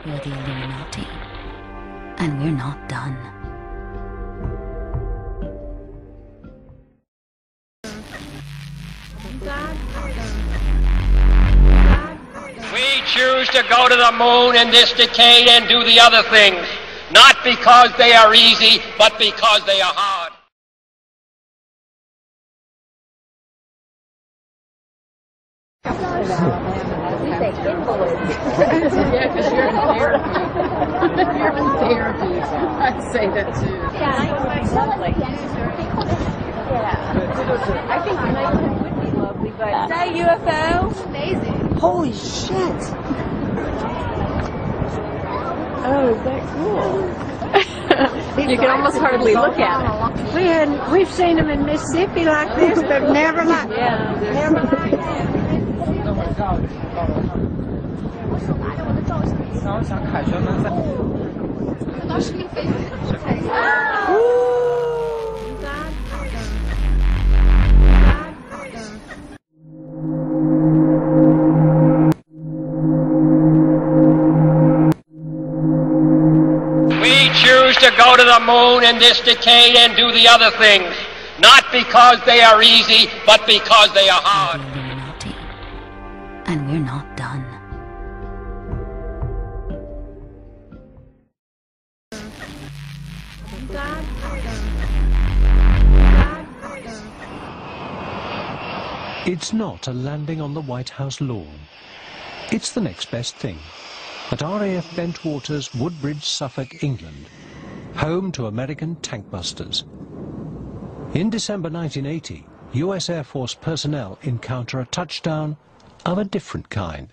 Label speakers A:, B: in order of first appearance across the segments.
A: We're the Illuminati, and we're not done.
B: We choose to go to the moon in this decade and do the other things, not because they are easy, but because they are hard.
C: Yeah, because you're in therapy. You're in therapy. I'd say that too.
D: I think nighttime would be lovely, but is that a UFO? It's amazing.
E: Holy shit!
C: Oh, is that cool? You can almost hardly look at it.
E: We've seen them in Mississippi like this, but never like
B: We choose to go to the moon in this decade and do the other things, not because they are easy, but because they are hard.
A: We're the Illuminati, and we're not done.
F: It's not a landing on the White House lawn. It's the next best thing. At RAF Bentwaters, Woodbridge, Suffolk, England, home to American tank busters. In December 1980, US Air Force personnel encounter a touchdown of a different kind.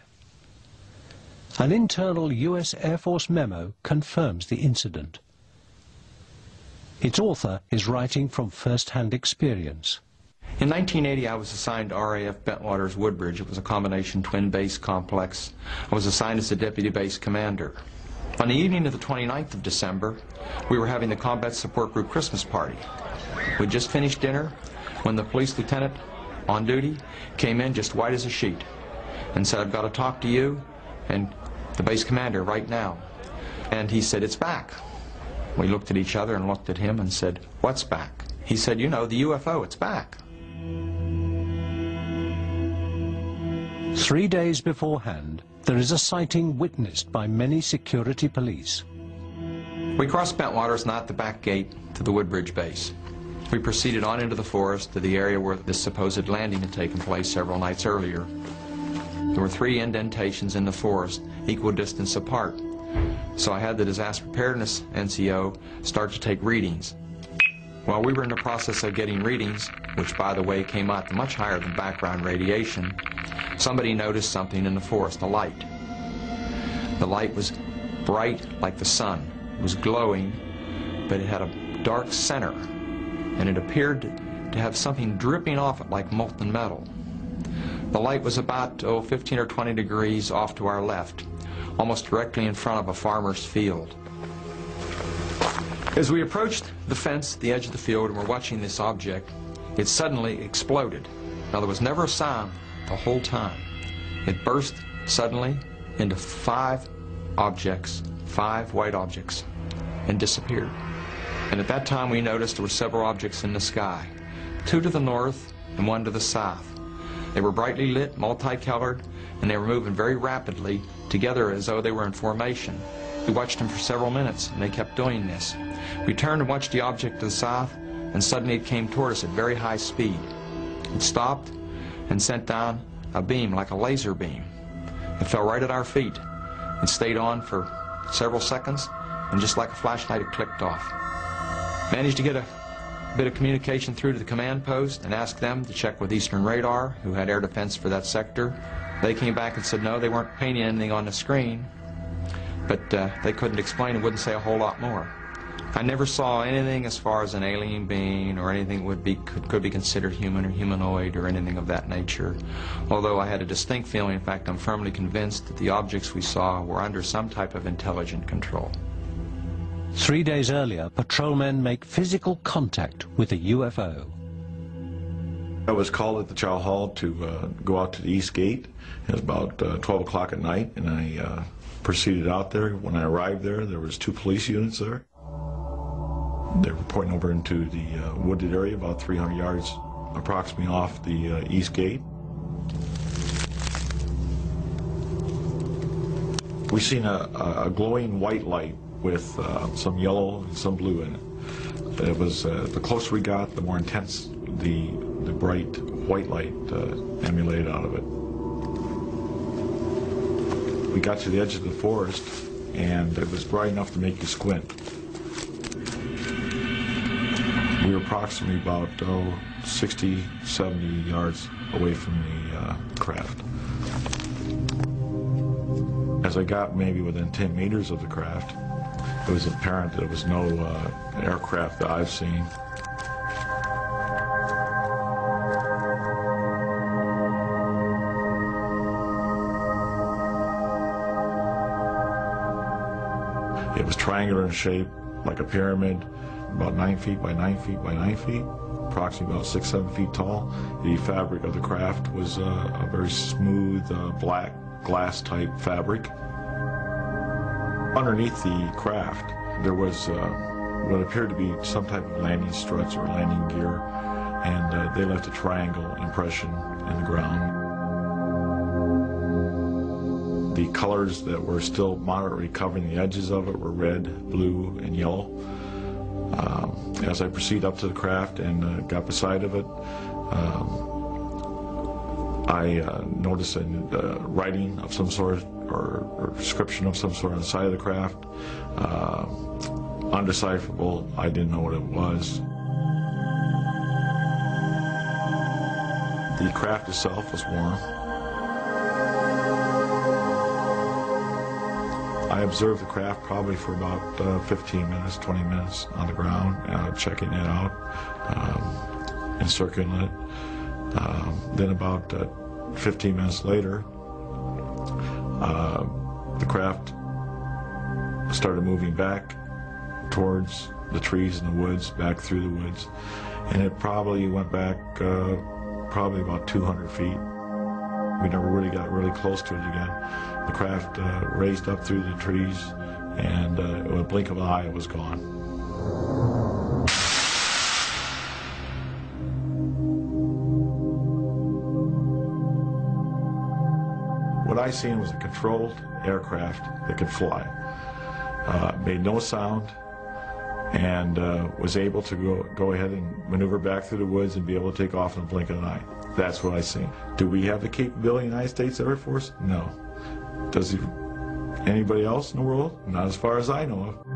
F: An internal US Air Force memo confirms the incident. Its author is writing from first-hand experience.
G: In 1980, I was assigned to RAF Bentwaters Woodbridge. It was a combination twin base complex. I was assigned as the deputy base commander. On the evening of the 29th of December, we were having the Combat Support Group Christmas party. We'd just finished dinner when the police lieutenant on duty came in just white as a sheet and said, "I've got to talk to you and the base commander right now." And he said, "It's back." We looked at each other and looked at him and said, "What's back?" He said, "You know, the UFO, it's back."
F: 3 days beforehand, there is a sighting witnessed by many security police.
G: We crossed Bentwaters and out the back gate to the Woodbridge base. We proceeded on into the forest to the area where this supposed landing had taken place several nights earlier. There were 3 indentations in the forest, equal distance apart. So I had the disaster preparedness NCO start to take readings. While we were in the process of getting readings, which by the way came out much higher than background radiation, somebody noticed something in the forest, a light. The light was bright like the sun. It was glowing, but it had a dark center, and it appeared to have something dripping off it like molten metal. The light was about 15 or 20 degrees off to our left, almost directly in front of a farmer's field. As we approached the fence, the edge of the field, and were watching this object, it suddenly exploded. Now, there was never a sound the whole time. It burst suddenly into 5 objects, 5 white objects, and disappeared. And at that time we noticed there were several objects in the sky, 2 to the north and 1 to the south. They were brightly lit, multicolored, and they were moving very rapidly together as though they were in formation. We watched them for several minutes, and they kept doing this. We turned and watched the object to the south, and suddenly it came toward us at very high speed. It stopped and sent down a beam like a laser beam. It fell right at our feet. It stayed on for several seconds, and just like a flashlight, it clicked off. Managed to get a bit of communication through to the command post and asked them to check with Eastern Radar, who had air defense for that sector. They came back and said no, they weren't painting anything on the screen, but they couldn't explain and wouldn't say a whole lot more. I never saw anything as far as an alien being or anything could be considered human or humanoid or anything of that nature, although I had a distinct feeling, in fact I'm firmly convinced, that the objects we saw were under some type of intelligent control.
F: 3 days earlier, patrolmen make physical contact with a UFO.
H: I was called at the chow hall to go out to the east gate. It was about 12 o'clock at night, and I proceeded out there. When I arrived there, there was 2 police units there. They were pointing over into the wooded area, about 300 yards approximately off the east gate. We seen a glowing white light with some yellow and some blue in it. It was the closer we got, the more intense the bright white light emanated out of it. We got to the edge of the forest, and it was bright enough to make you squint. We were approximately about 60, 70 yards away from the craft. As I got maybe within 10 meters of the craft, it was apparent that it was no aircraft that I've seen. It was triangular in shape, like a pyramid, about 9 feet by 9 feet by 9 feet, approximately about 6, 7 feet tall. The fabric of the craft was a very smooth, black glass-type fabric. Underneath the craft, there was what appeared to be some type of landing struts or landing gear, and they left a triangle impression in the ground. The colors that were still moderately covering the edges of it were red, blue, and yellow. As I proceeded up to the craft and got beside of it, I noticed a writing of some sort or description of some sort on the side of the craft. Undecipherable. I didn't know what it was. The craft itself was warm. I observed the craft probably for about 15 minutes, 20 minutes on the ground, checking it out, encircling it. Then about 15 minutes later, the craft started moving back towards the trees and the woods, back through the woods, and it probably went back probably about 200 feet. We never really got really close to it again. The craft raised up through the trees, and in a blink of an eye, it was gone. What I seen was a controlled aircraft that could fly. Made no sound, and was able to go ahead and maneuver back through the woods and be able to take off in a blink of an eye. That's what I seen. Do we have the capability in the United States Air Force? No. Does anybody else in the world? Not as far as I know of.